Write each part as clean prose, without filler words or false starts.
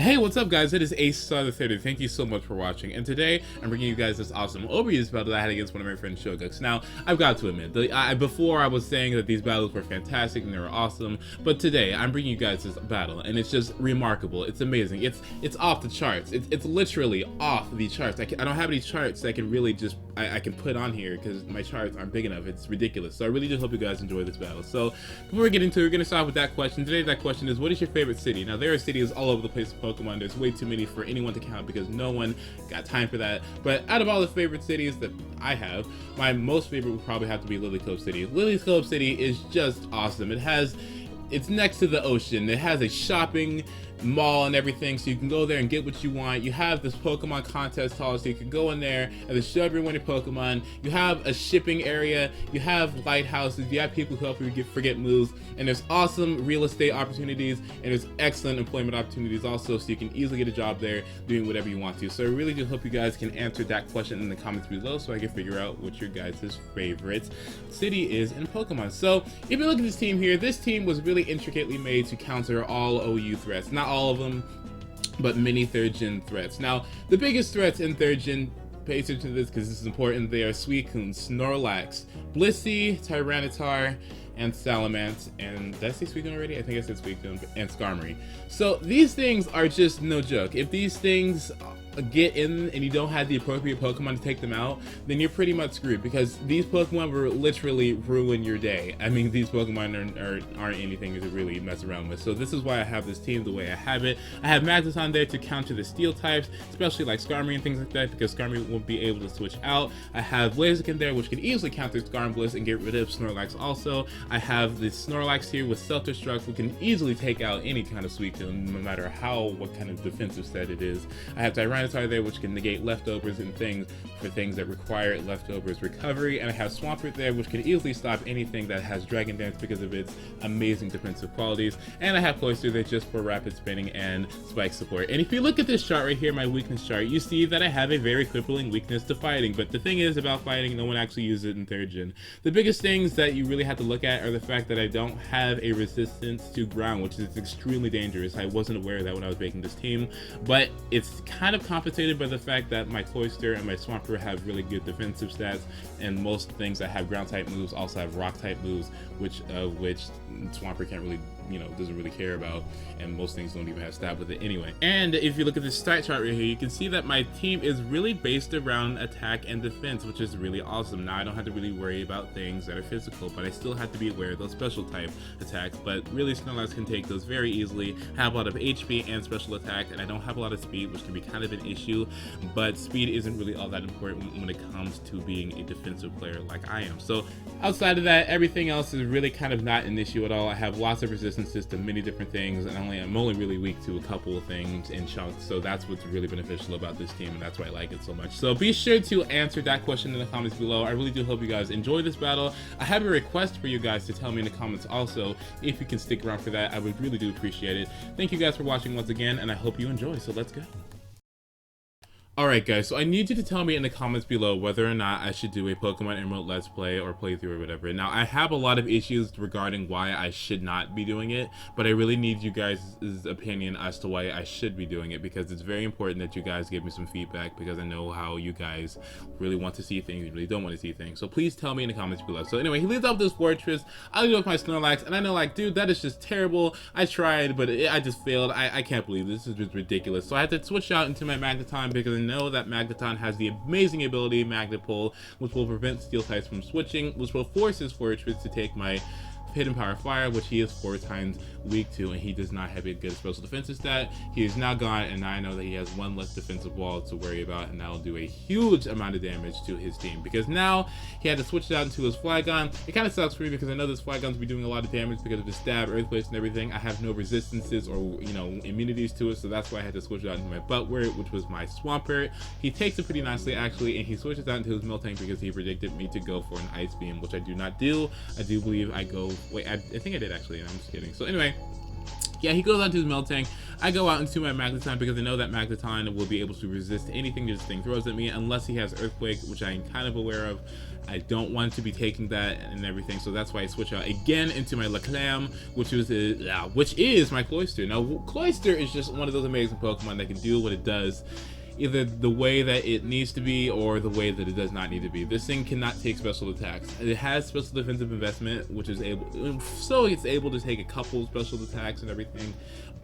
Hey, what's up guys? It is ACESTAR'S. Thank you so much for watching, and today I'm bringing you guys this awesome overuse battle that I had against one of my friends, Schogux. Now, I've got to admit, before I was saying that these battles were fantastic and they were awesome, but today I'm bringing you guys this battle, and it's just remarkable. It's amazing. It's off the charts. It's literally off the charts. I don't have any charts that I can really just I can put on here because my charts aren't big enough. It's ridiculous. So I really do hope you guys enjoy this battle. So before we get into it, we're gonna start with that question. Today that question is, what is your favorite city? Now there are cities all over the place in Pokemon. There's way too many for anyone to count because no one got time for that. But out of all the favorite cities that I have, my most favorite would probably have to be Lily Cove City. Lily Cove City is just awesome. It's next to the ocean. It has a shopping mall and everything, so you can go there and get what you want. You have this Pokemon contest hall, so you can go in there and just show everyone your Pokemon. You have a shipping area, you have lighthouses, you have people who help you forget moves, and there's awesome real estate opportunities, and there's excellent employment opportunities also, so you can easily get a job there doing whatever you want to. So I really do hope you guys can answer that question in the comments below so I can figure out what your guys' favorite city is in Pokemon. So if you look at this team here, this team was really intricately made to counter all OU threats. Not all of them, but many third gen threats. Now, the biggest threats in third gen, pay attention to this because this is important, they are Suicune, Snorlax, Blissey, Tyranitar, and Salamence, and did I say Suicune already? I think I said Suicune, and Skarmory. So these things are just no joke. If these things get in and you don't have the appropriate Pokemon to take them out, then you're pretty much screwed because these Pokemon will literally ruin your day. I mean, these Pokemon aren't anything to really mess around with. So this is why I have this team the way I have it. I have Magneton there to counter the steel types, especially like Skarmory and things like that, because Skarmory won't be able to switch out. I have Blaziken there, which can easily counter Skarmory and get rid of Snorlax also. I have the Snorlax here with Self-Destruct, who can easily take out any kind of Suicune, no matter what kind of defensive set it is. I have Tyranitar there, which can negate leftovers and things for things that require leftovers recovery, and I have Swampert there, which can easily stop anything that has Dragon Dance because of its amazing defensive qualities, and I have Cloyster there just for rapid spinning and spike support. And if you look at this chart right here, my weakness chart, you see that I have a very crippling weakness to fighting, but the thing is about fighting, no one actually uses it in third gen. The biggest things that you really have to look at are the fact that I don't have a resistance to ground, which is extremely dangerous. I wasn't aware of that when I was making this team, but it's kind of compensated by the fact that my Cloyster and my Swampert have really good defensive stats, and most things that have ground type moves also have rock type moves, which Swampert can't really, doesn't really care about, and most things don't even have stat with it anyway. And if you look at this stat chart right here, you can see that my team is really based around attack and defense, which is really awesome. Now I don't have to really worry about things that are physical, but I still have to be aware of those special type attacks. But really, Snorlax can take those very easily, have a lot of HP and special attack, and I don't have a lot of speed, which can be kind of an issue, but speed isn't really all that important when it comes to being a defensive player like I am. So outside of that, everything else is really kind of not an issue at all. I have lots of resistances to many different things, and I'm only really weak to a couple of things in chunks, so that's what's really beneficial about this team, and that's why I like it so much. So be sure to answer that question in the comments below. I really do hope you guys enjoy this battle. I have a request for you guys to tell me in the comments also. If you can stick around for that, I would really do appreciate it. Thank you guys for watching once again, and I hope you enjoy, so let's go. Alright guys, so I need you to tell me in the comments below whether or not I should do a Pokemon Emerald Let's Play or playthrough or whatever. Now, I have a lot of issues regarding why I should not be doing it, but I really need you guys' opinion as to why I should be doing it, because it's very important that you guys give me some feedback, because I know how you guys really want to see things, you really don't want to see things. So please tell me in the comments below. So anyway, he leads off this fortress. I lead off my Snorlax, and I know, like, dude, that is just terrible. I tried, but I just failed. I can't believe this. This is just ridiculous. So I had to switch out into my Magneton because I know that Magneton has the amazing ability Magnet Pull, which will prevent steel types from switching, which will force his fortress to take my hidden power fire, which he is 4 times weak to, and he does not have a good special defensive stat. He is now gone, and now I know that he has 1 less defensive wall to worry about, and that'll do a huge amount of damage to his team, because now he had to switch it out into his Flygon. It kind of sucks for me because I know this Flygon's be doing a lot of damage because of his stab, earthquakes, and everything. I have no resistances or immunities to it, so that's why I had to switch it out into my Buttwort, which was my Swampert. He takes it pretty nicely actually, and he switches out into his Miltank because he predicted me to go for an Ice Beam, which I do not do. I do believe I go. Wait, I think I did actually, and I'm just kidding. So anyway, yeah, he goes onto his Miltank. I go out into my Magneton because I know that Magneton will be able to resist anything this thing throws at me unless he has Earthquake, which I'm kind of aware of. I don't want to be taking that and everything, so that's why I switch out again into my Leclam, which is my Cloyster. Now, Cloyster is just one of those amazing Pokemon that can do what it does, either the way that it needs to be or the way that it does not need to be. This thing cannot take special attacks. It has special defensive investment, which is so it's able to take a couple special attacks and everything,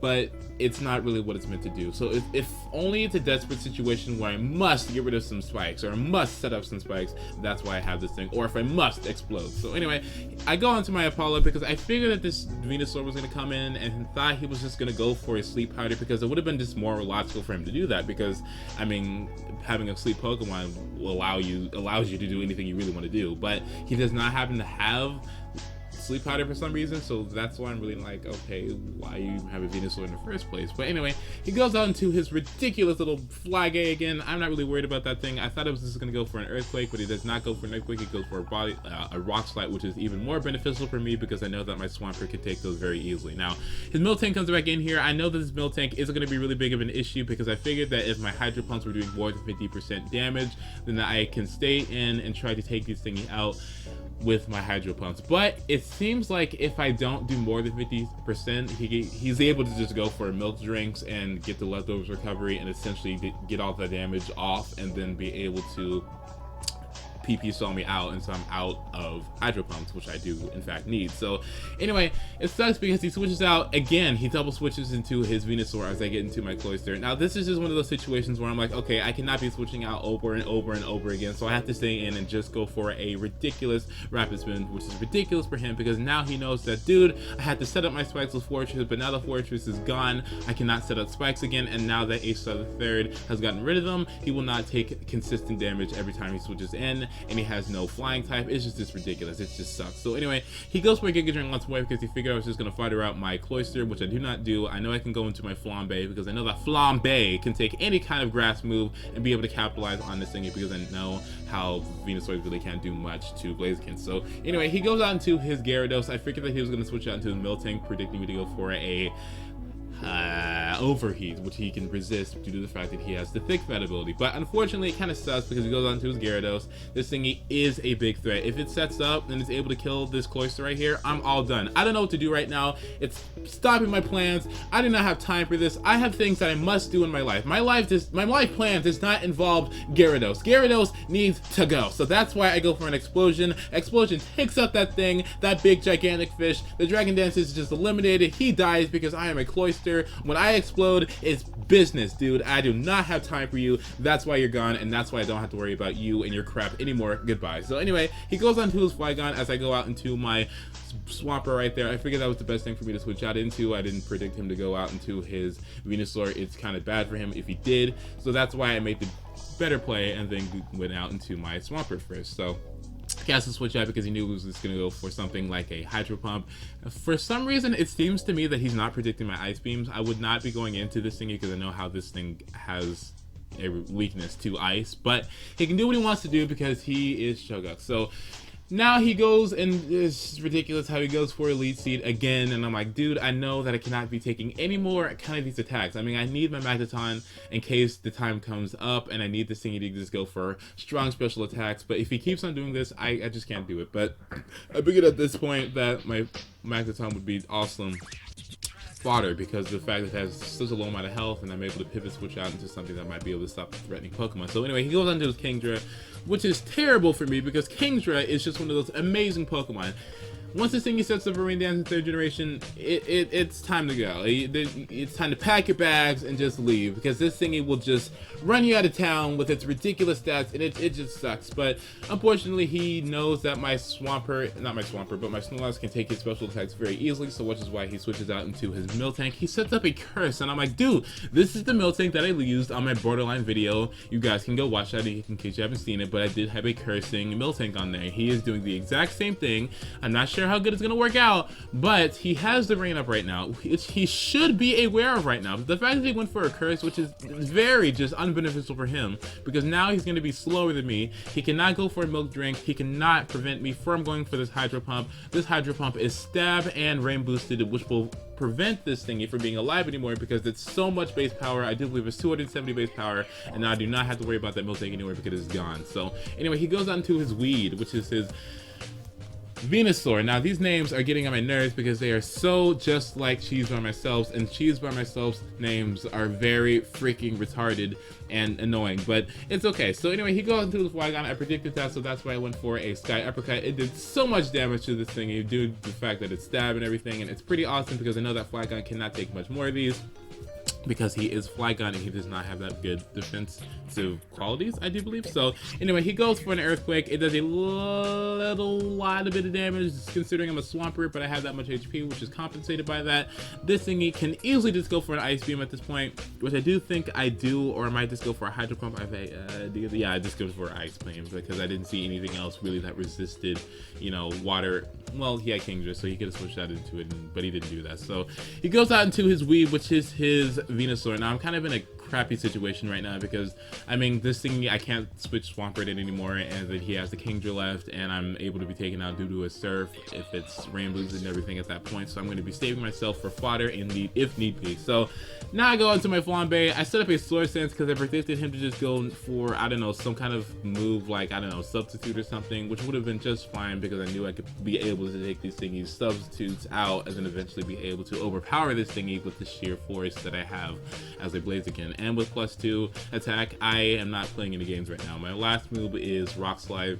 but it's not really what it's meant to do. So if only it's a desperate situation where I must get rid of some spikes or I must set up some spikes, that's why I have this thing, or if I must explode. So anyway, I go onto my Apollo because I figured that this Venusaur was going to come in and thought he was just going to go for a sleep powder, because it would have been just more logical for him to do that, because I mean, having a sleep Pokemon will allows you to do anything you really want to do, but he does not happen to have sleep powder for some reason, so that's why I'm really like, okay, why you have a Venusaur in the first place? But anyway, he goes out into his ridiculous little Flagay again. I'm not really worried about that thing. I thought it was just going to go for an Earthquake, but he does not go for an Earthquake. He goes for a Rock Slide, which is even more beneficial for me because I know that my Swampert can take those very easily. Now, his Miltank comes back in here. I know that this Miltank isn't going to be really big of an issue because I figured that if my Hydro Pumps were doing more than 50% damage, then I can stay in and try to take this thingy out with my Hydro Pumps. But it seems like if I don't do more than 50%, he's able to just go for milk drinks and get the leftovers recovery and essentially get all the damage off and then be able to PP saw me out, and so I'm out of Hydro Pumps, which I do in fact need. So anyway, it sucks because he switches out again. He double switches into his Venusaur as I get into my Cloyster. Now this is just one of those situations where I'm like, okay, I cannot be switching out over and over and over again, so I have to stay in and just go for a ridiculous Rapid Spin, which is ridiculous for him because now he knows that, dude, I had to set up my spikes with Fortress, but now the Fortress is gone. I cannot set up spikes again, and now that ACESTAR'S has gotten rid of them, he will not take consistent damage every time he switches in, and he has no flying type. It's just ridiculous. It just sucks. So anyway, he goes for a Giga Drain once more because he figured I was just going to fight out my Cloyster, which I do not do. I know I can go into my Flambe because I know that Flambe can take any kind of grass move and be able to capitalize on this thingy because I know how Venusaur really can't do much to Blaziken. So anyway, he goes out into his Gyarados. I figured that he was going to switch out into the Miltank, predicting me to go for a Overheat, which he can resist due to the fact that he has the Thick Fat ability. But unfortunately, it kind of sucks because he goes on to his Gyarados. This thingy is a big threat. If it sets up and is able to kill this Cloyster right here, I'm all done. I don't know what to do right now. It's stopping my plans. I do not have time for this. I have things that I must do in my life. My life plan does not involve Gyarados. Gyarados needs to go. So that's why I go for an Explosion. Explosion takes up that thing, that big gigantic fish. The Dragon Dance is just eliminated. He dies because I am a Cloyster. When I explode, it's business, dude. I do not have time for you. That's why you're gone, and that's why I don't have to worry about you and your crap anymore. Goodbye. So anyway, he goes on to his Flygon as I go out into my Swampert right there. I figured that was the best thing for me to switch out into. I didn't predict him to go out into his Venusaur. It's kind of bad for him if he did. So that's why I made the better play and then went out into my Swampert first. So he has to switch out because he knew he was just going to go for something like a Hydro Pump. For some reason, it seems to me that he's not predicting my Ice Beams. I would not be going into this thingy because I know how this thing has a weakness to ice, but he can do what he wants to do because he is Schogux. So now he goes, and it's ridiculous how he goes for Elite Seed again, and I'm like, dude, I know that I cannot be taking any more kind of these attacks. I mean, I need my Magneton in case the time comes up, and I need this thingy to just go for strong special attacks, but if he keeps on doing this, I just can't do it. But I figured at this point that my Magneton would be awesome fodder because of the fact that it has such a low amount of health, and I'm able to pivot switch out into something that might be able to stop threatening Pokemon. So anyway, he goes on to his Kingdra, which is terrible for me because Kingdra is just one of those amazing Pokemon. Once this thing sets up a Rain Dance in 3rd generation, it's time to go. It's time to pack your bags and just leave because this thingy will just run you out of town with its ridiculous stats, and it just sucks. But unfortunately, he knows that my Swampert, not my Swampert, but my Snorlax can take his special attacks very easily, so which is why he switches out into his Miltank. He sets up a curse, and I'm like, dude, this is the Miltank that I used on my Borderline video. You guys can go watch that in case you haven't seen it, but I did have a cursing Miltank on there. He is doing the exact same thing. I'm not sure sure how good it's gonna work out, but he has the rain up right now, which he should be aware of right now. But the fact that he went for a curse, which is very just unbeneficial for him, because now he's gonna be slower than me. He cannot go for a milk drink. He cannot prevent me from going for this Hydro Pump. This Hydro Pump is stab and rain boosted, which will prevent this thingy from being alive anymore because it's so much base power. I do believe it's 270 base power, and now I do not have to worry about that miltank anymore because it's gone. So anyway, he goes on to his weed, which is his Venusaur. Now these names are getting on my nerves because they are so just like Cheese by Myself's, and Cheese by Myself's names are very freaking retarded and annoying, but it's okay. So anyway, he goes into the Flygon. I predicted that, so that's why I went for a Sky Uppercut. It did so much damage to this thing due to the fact that it's stab and everything, and it's pretty awesome because I know that Flygon cannot take much more of these, because he is Flygon and he does not have that good defensive qualities, I do believe. So anyway, he goes for an Earthquake. It does a lot bit of damage considering I'm a Swampert, but I have that much HP, which is compensated by that. This thingy can easily just go for an Ice Beam at this point, which I do think I do, or I might just go for a Hydro Pump. Yeah, I just go for Ice Beam because I didn't see anything else really that resisted, you know, water. Well, he had Kingdra, so he could have switched that into it, but he didn't do that. So he goes out into his Weave, which is his Venusaur. Now I'm kind of in a crappy situation right now because I mean this thing I can't switch Swampert in anymore, and that he has the Kingdra left, and I'm able to be taken out due to a Surf if it's Rainbows and everything at that point. So I'm going to be saving myself for fodder if need be. So now I go into my Flambe. I set up a Sword Sense because I predicted him to just go for, I don't know, some kind of move like, I don't know, Substitute or something, which would have been just fine because I knew I could be able to take these thingies substitutes out and then eventually be able to overpower this thingy with the sheer force that I have as a Blaziken. And with +2 attack, I am not playing any games right now. My last move is Rock Slide,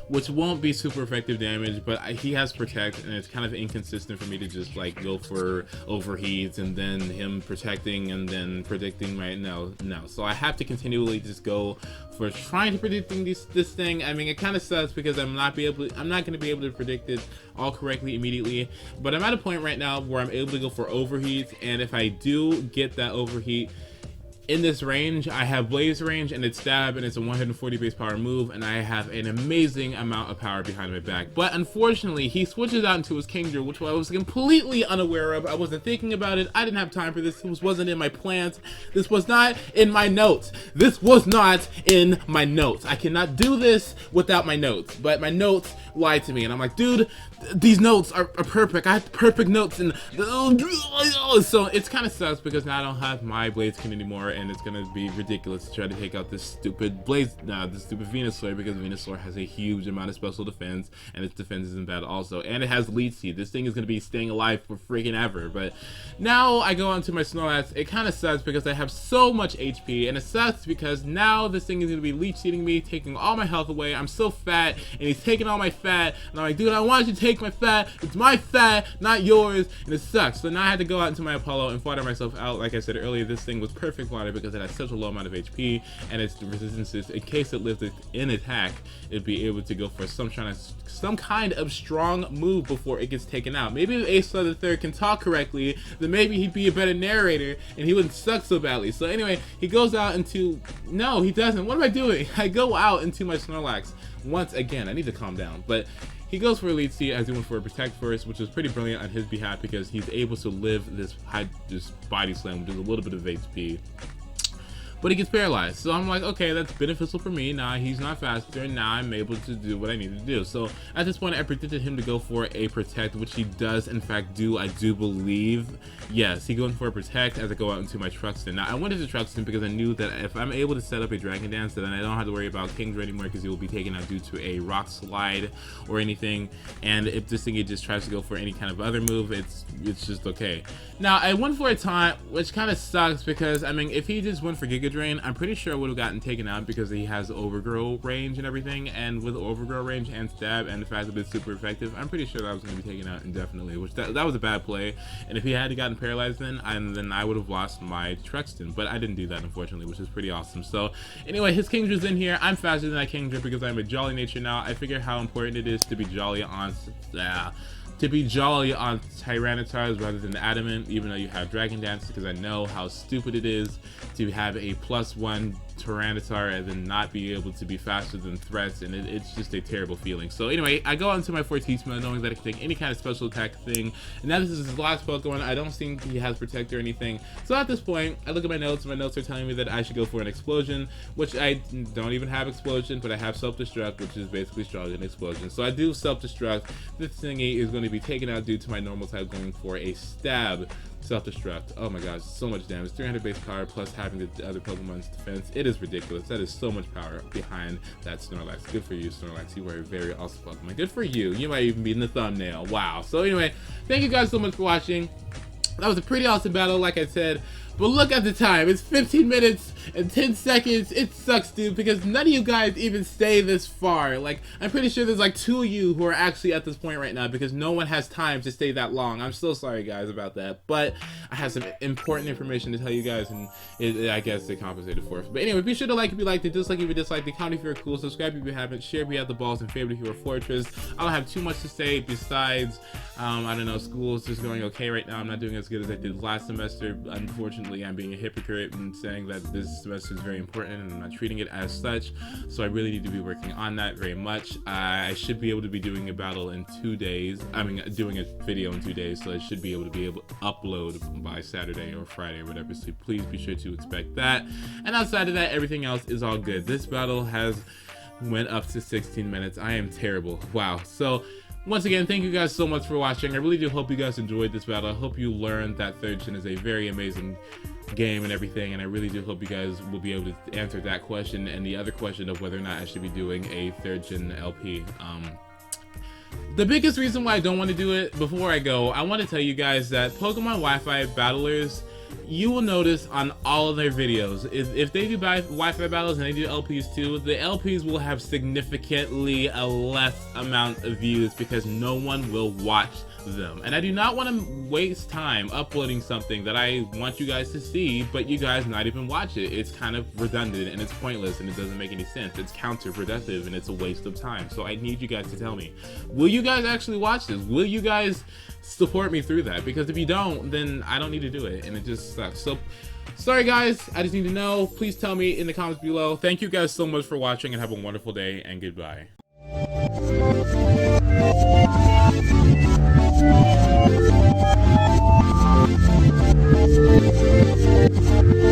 which won't be super effective damage, but he has Protect, and it's kind of inconsistent for me to just like go for overheats and then him protecting and then predicting right now. No, so I have to continually just go for trying to predicting this thing. I mean, it kind of sucks because I'm not going to be able to predict it all correctly immediately, but I'm at a point right now where I'm able to go for overheats, and if I do get that overheat in this range, I have Blaze range and it's stab, and it's a 140 base power move, and I have an amazing amount of power behind my back. But unfortunately, he switches out into his Kingdra, which I was completely unaware of. I wasn't thinking about it. I didn't have time for this. This wasn't in my plans. This was not in my notes. This was not in my notes. I cannot do this without my notes, but my notes lied to me, and I'm like, dude, these notes are perfect. I have perfect notes, and so it's kind of sucks because now I don't have my Blaziken anymore, and it's gonna be ridiculous to try to take out this stupid this stupid Venusaur, because Venusaur has a huge amount of special defense, and its defense isn't bad also, and it has Leech Seed. This thing is gonna be staying alive for freaking ever. But now I go on to my Snorlax. It kind of sucks because I have so much HP, and it sucks because now this thing is gonna be Leech Seeding me, taking all my health away. I'm so fat, and he's taking all my fat, and I'm like, dude, I want you to take my fat. It's my fat, not yours, and it sucks. So now I had to go out into my Apollo and fodder myself out. Like I said earlier, this thing was perfect fodder because it has such a low amount of HP, and its resistances, in case it lived in attack, it'd be able to go for some kind of strong move before it gets taken out. Maybe if ACESTAR III can talk correctly, then maybe he'd be a better narrator and he wouldn't suck so badly. So anyway, he goes out into, no, he doesn't. What am I doing? I go out into my Snorlax once again. I need to calm down, but he goes for Elite Seed as he went for a Protect first, which is pretty brilliant on his behalf because he's able to live this Body Slam, which is a little bit of HP. But he gets paralyzed, so I'm like, okay, that's beneficial for me. Now he's not faster, and now I'm able to do what I need to do. So at this point, I predicted him to go for a Protect, which he does in fact do, I do believe. Yes, he goes for a Protect as I go out into my Truxton. Now I wanted to Truxton because I knew that if I'm able to set up a Dragon Dance, then I don't have to worry about Kingdra anymore because he will be taken out due to a Rock Slide or anything. And if this thing just tries to go for any kind of other move, it's just okay. Now I went for a Taunt, which kind of sucks because I mean, if he just went for Giga Drain, I'm pretty sure I would have gotten taken out because he has Overgrow range and everything, and with Overgrow range and stab and the fact that it's super effective, I'm pretty sure that I was going to be taken out indefinitely, which that was a bad play. And if he had gotten paralyzed then I would have lost my Truxton, but I didn't do that unfortunately, which is pretty awesome. So anyway, his Kingdra's in here. I'm faster than that Kingdra because I'm a jolly nature now. I figure how important it is to be jolly on Tyranitars rather than Adamant, even though you have Dragon Dance, because I know how stupid it is to have a +1 Tyranitar and then not be able to be faster than threats, and it's just a terrible feeling. So anyway, I go into my 14th mode knowing that I can take any kind of special attack thing, and now this is his last Pokemon. I don't think he has Protect or anything. So at this point, I look at my notes, and my notes are telling me that I should go for an Explosion, which I don't even have Explosion, but I have Self-Destruct, which is basically stronger than Explosion. So I do Self-Destruct. This thingy is going to be taken out due to my normal type going for a Stab. Self-Destruct. Oh my gosh, so much damage. 300 base power plus having the other Pokemon's defense. It is ridiculous. That is so much power behind that Snorlax. Good for you, Snorlax. You are a very awesome Pokemon. Good for you. You might even be in the thumbnail. Wow. So anyway, thank you guys so much for watching. That was a pretty awesome battle, like I said. But look at the time. It's 15 minutes and 10 seconds. It sucks, dude, because none of you guys even stay this far. Like, I'm pretty sure there's like 2 of you who are actually at this point right now because no one has time to stay that long. I'm so sorry, guys, about that. But I have some important information to tell you guys, and I guess they compensated for it. But anyway, be sure to like if you liked it, dislike if you disliked it, comment if you're cool, subscribe if you haven't, share if you have the balls, and favorite if you're a Fortress. I don't have too much to say besides, I don't know, school is just going okay right now. I'm not doing as good as I did last semester. Unfortunately, I'm being a hypocrite and saying that this semester is very important and I'm not treating it as such, so I really need to be working on that very much. I should be able to be doing a battle in 2 days. I mean, doing a video in 2 days, so I should be able to upload by Saturday or Friday or whatever, so please be sure to expect that. And outside of that, everything else is all good. This battle has went up to 16 minutes. I am terrible. Wow. So once again, thank you guys so much for watching. I really do hope you guys enjoyed this battle. I hope you learned that 3rd gen is a very amazing game and everything, and I really do hope you guys will be able to answer that question and the other question of whether or not I should be doing a 3rd gen LP. The biggest reason why I don't want to do it, before I go, I want to tell you guys that Pokemon Wi-Fi battlers, you will notice on all of their videos, if they do Wi-Fi battles and they do LPs too, the LPs will have significantly a less amount of views because no one will watch them. And I do not want to waste time uploading something that I want you guys to see, but you guys not even watch it. It's kind of redundant and it's pointless and it doesn't make any sense. It's counterproductive and it's a waste of time. So I need you guys to tell me, will you guys actually watch this? Will you guys support me through that? Because if you don't, then I don't need to do it and it just sucks. So sorry guys, I just need to know. Please tell me in the comments below. Thank you guys so much for watching and have a wonderful day, and goodbye. We'll be right back.